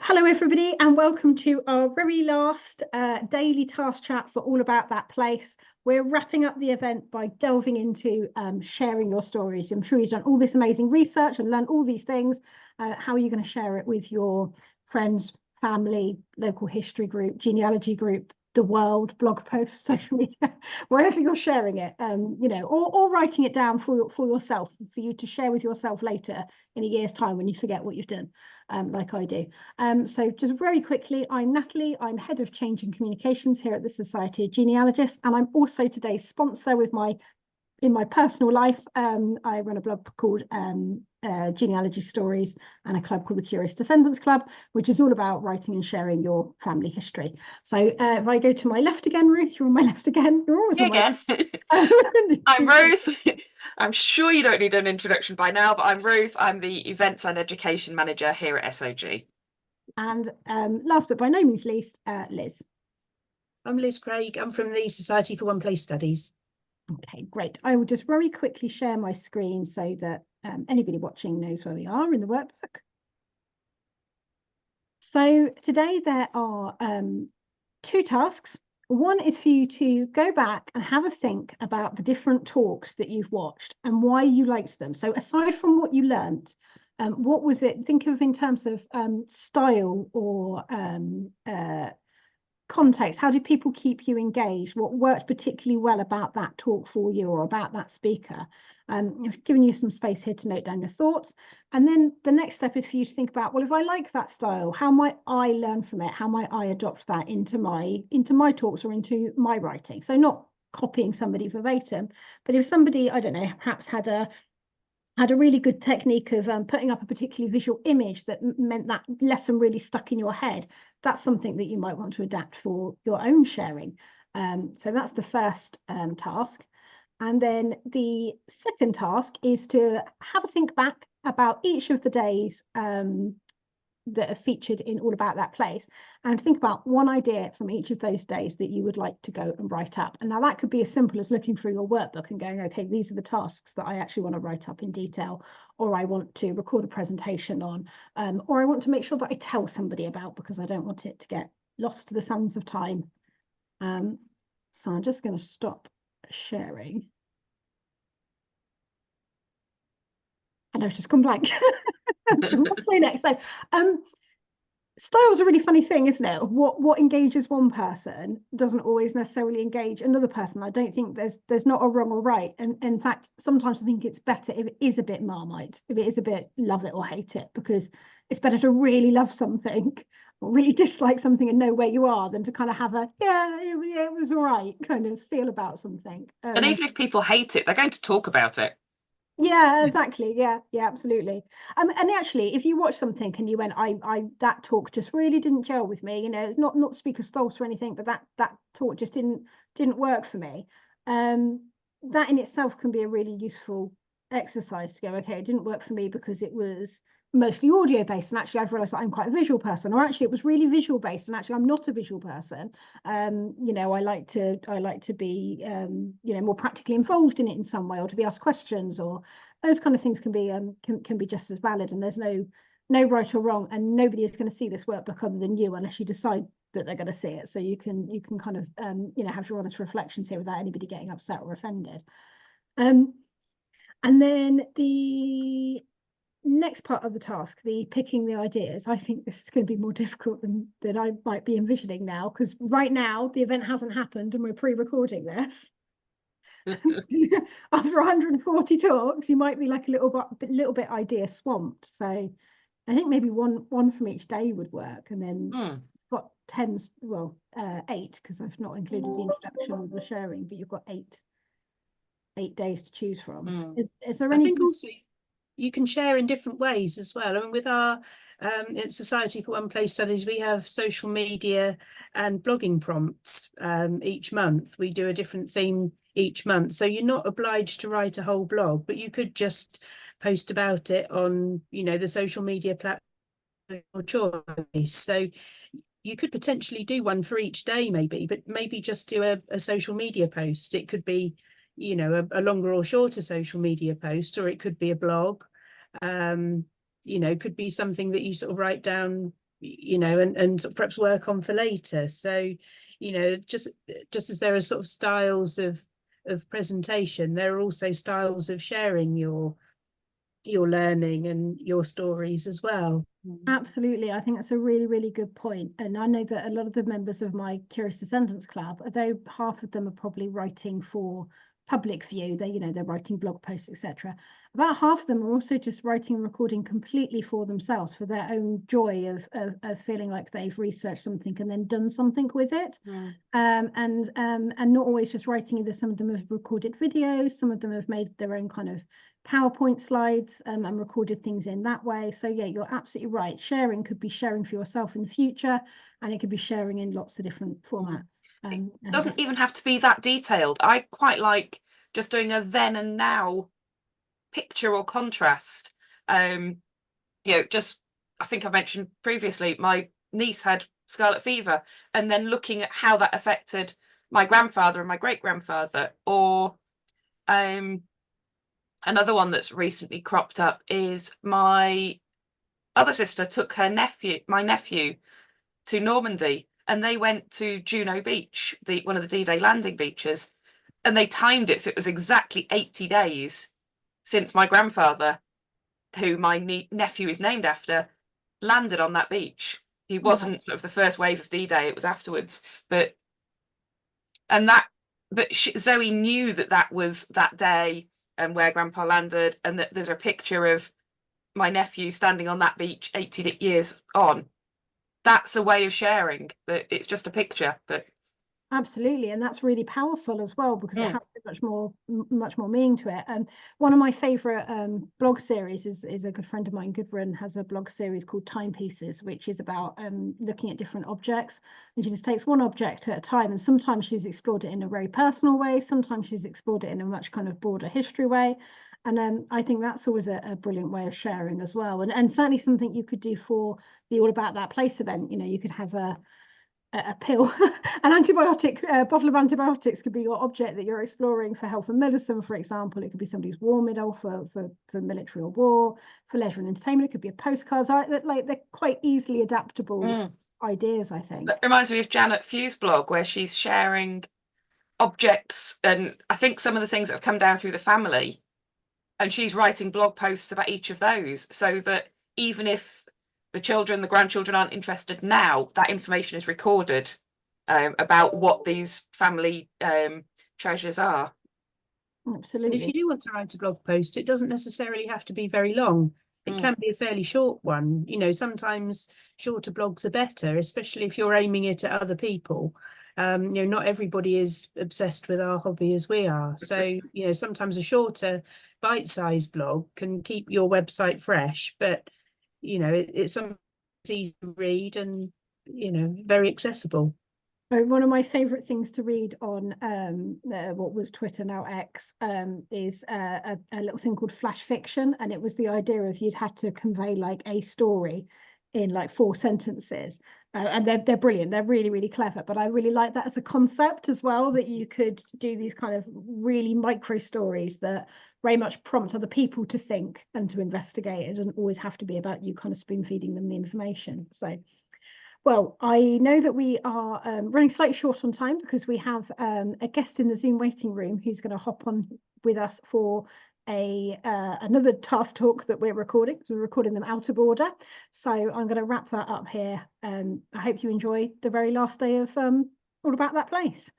Hello everybody and welcome to our very last daily task chat for All About That Place. We're wrapping up the event by delving into sharing your stories. I'm sure you've done all this amazing research and learned all these things. How are you going to share it with your friends, family, local history group, genealogy group, the world, blog posts, social media, wherever you're sharing it, or writing it down for yourself, for you to share with yourself later in a year's time when you forget what you've done, like I do. So just very quickly, I'm Natalie. I'm Head of Change and Communications here at the Society of Genealogists, and I'm also today's sponsor in my personal life. I run a blog called Genealogy Stories and a club called the Curious Descendants Club, which is all about writing and sharing your family history. So if I go to my left again, Ruth, you're on my left again. You're always on my Again. I'm Ruth. I'm sure you don't need an introduction by now, but I'm Ruth. I'm the Events and Education Manager here at SOG. And last but by no means least, Liz. I'm Liz Craig. I'm from the Society for One Place Studies. Okay, great. I will just very quickly share my screen so that anybody watching knows where we are in the workbook. So today there are two tasks. One is for you to go back and have a think about the different talks that you've watched and why you liked them. So aside from what you learnt, what was it? Think of in terms of style or context. How did people keep you engaged? What worked particularly well about that talk for you or about that speaker? I've given you some space here to note down your thoughts. And then the next step is for you to think about, well, if I like that style, how might I learn from it? How might I adopt that into my talks or into my writing? So not copying somebody verbatim, but if somebody, I don't know, perhaps had a really good technique of putting up a particularly visual image that meant that lesson really stuck in your head, that's something that you might want to adapt for your own sharing. So that's the first task. And then the second task is to have a think back about each of the days that are featured in All About That Place, and think about one idea from each of those days that you would like to go and write up. And now that could be as simple as looking through your workbook and going, okay, these are the tasks that I actually want to write up in detail, or I want to record a presentation on, or I want to make sure that I tell somebody about because I don't want it to get lost to the sands of time. So I'm just going to stop sharing. And I've just gone blank. What to say next? So style's a really funny thing, isn't it? What engages one person doesn't always necessarily engage another person. I don't think there's not a wrong or right. And in fact, sometimes I think it's better if it is a bit Marmite, if it is a bit love it or hate it, because it's better to really love something or really dislike something and know where you are than to kind of have a it was all right kind of feel about something. And even if people hate it, they're going to talk about it. Yeah, exactly. Yeah, absolutely. And actually, if you watch something and you went, I that talk just really didn't gel with me, it's not speaker's fault or anything, but that talk just didn't work for me. That in itself can be a really useful exercise to go, okay, it didn't work for me because it was mostly audio based, and actually I've realized that I'm quite a visual person, or actually it was really visual based and actually I'm not a visual person. I like to be more practically involved in it in some way, or to be asked questions, or those kind of things can be just as valid, and there's no right or wrong, and nobody is going to see this workbook other than you unless you decide that they're going to see it. So you can kind of have your honest reflections here without anybody getting upset or offended. And then the next part of the task, the picking the ideas, I think this is going to be more difficult than I might be envisioning now, because right now the event hasn't happened and we're pre-recording this. After 140 talks, you might be like a little bit idea swamped. So I think maybe one from each day would work, and then got 8, because I've not included the introduction or the sharing, but you've got 8 days to choose from. Is there any? I think also you can share in different ways as well. I mean, with our Society for One Place Studies, we have social media and blogging prompts each month. We do a different theme each month. So you're not obliged to write a whole blog, but you could just post about it on, the social media platform of choice. So you could potentially do one for each day, maybe, but maybe just do a social media post. It could be a longer or shorter social media post, or it could be a blog. Could be something that you sort of write down, you know, and sort of perhaps work on for later. So, you know, just as there are sort of styles of presentation, there are also styles of sharing your learning and your stories as well. Absolutely. I think that's a really, really good point. And I know that a lot of the members of my Curious Descendants Club, although half of them are probably writing for public view, they, you know, they're writing blog posts, etc. About half of them are also just writing and recording completely for themselves, for their own joy of feeling like they've researched something and then done something with it. And not always just writing either. Some of them have recorded videos, some of them have made their own kind of PowerPoint slides and recorded things in that way. So yeah, you're absolutely right. Sharing could be sharing for yourself in the future, and it could be sharing in lots of different formats. It doesn't even have to be that detailed. I quite like just doing a then and now picture or contrast. You know, just, I think I mentioned previously, my niece had scarlet fever, and then looking at how that affected my grandfather and my great-grandfather. Or another one that's recently cropped up is my other sister took my nephew to Normandy, and they went to Juno Beach, one of the D-Day landing beaches, and they timed it so it was exactly 80 days since my grandfather, who my nephew is named after, landed on that beach. He wasn't sort of the first wave of D-Day, it was afterwards. But Zoe knew that was that day and where Grandpa landed, and that there's a picture of my nephew standing on that beach 80 years on. That's a way of sharing, that it's just a picture, but absolutely, and that's really powerful as well, because it has so much more meaning to it. And one of my favorite blog series is a good friend of mine, Gudrun, has a blog series called Timepieces, which is about looking at different objects, and she just takes one object at a time, and sometimes she's explored it in a very personal way, sometimes she's explored it in a much kind of broader history way. And I think that's always a brilliant way of sharing as well, and certainly something you could do for the All About That Place event. You know, you could have a pill, an antibiotic, bottle of antibiotics could be your object that you're exploring for health and medicine, for example. It could be somebody's war medal for military or war, for leisure and entertainment. It could be a postcard. Like, they're quite easily adaptable ideas, I think. That reminds me of Janet Few's blog, where she's sharing objects, and I think some of the things that have come down through the family, and she's writing blog posts about each of those, so that even if the grandchildren aren't interested now, that information is recorded about what these family treasures are. Absolutely. If you do want to write a blog post, it doesn't necessarily have to be very long. It can be a fairly short one. You know, sometimes shorter blogs are better, especially if you're aiming it at other people. You know, not everybody is obsessed with our hobby as we are. So, you know, sometimes a shorter bite-sized blog can keep your website fresh, but, you know, it's something easy to read and, you know, very accessible. One of my favorite things to read on what was Twitter, now X, is a little thing called flash fiction, and it was the idea of you'd had to convey like a story in like 4 sentences, and they're brilliant. They're really, really clever. But I really like that as a concept as well, that you could do these kind of really micro stories that very much prompt other people to think and to investigate. It doesn't always have to be about you kind of spoon feeding them the information. So. Well, I know that we are running slightly short on time, because we have a guest in the Zoom waiting room who's going to hop on with us for another task talk that we're recording. So we're recording them out of order. So I'm going to wrap that up here. I hope you enjoy the very last day of All About That Place.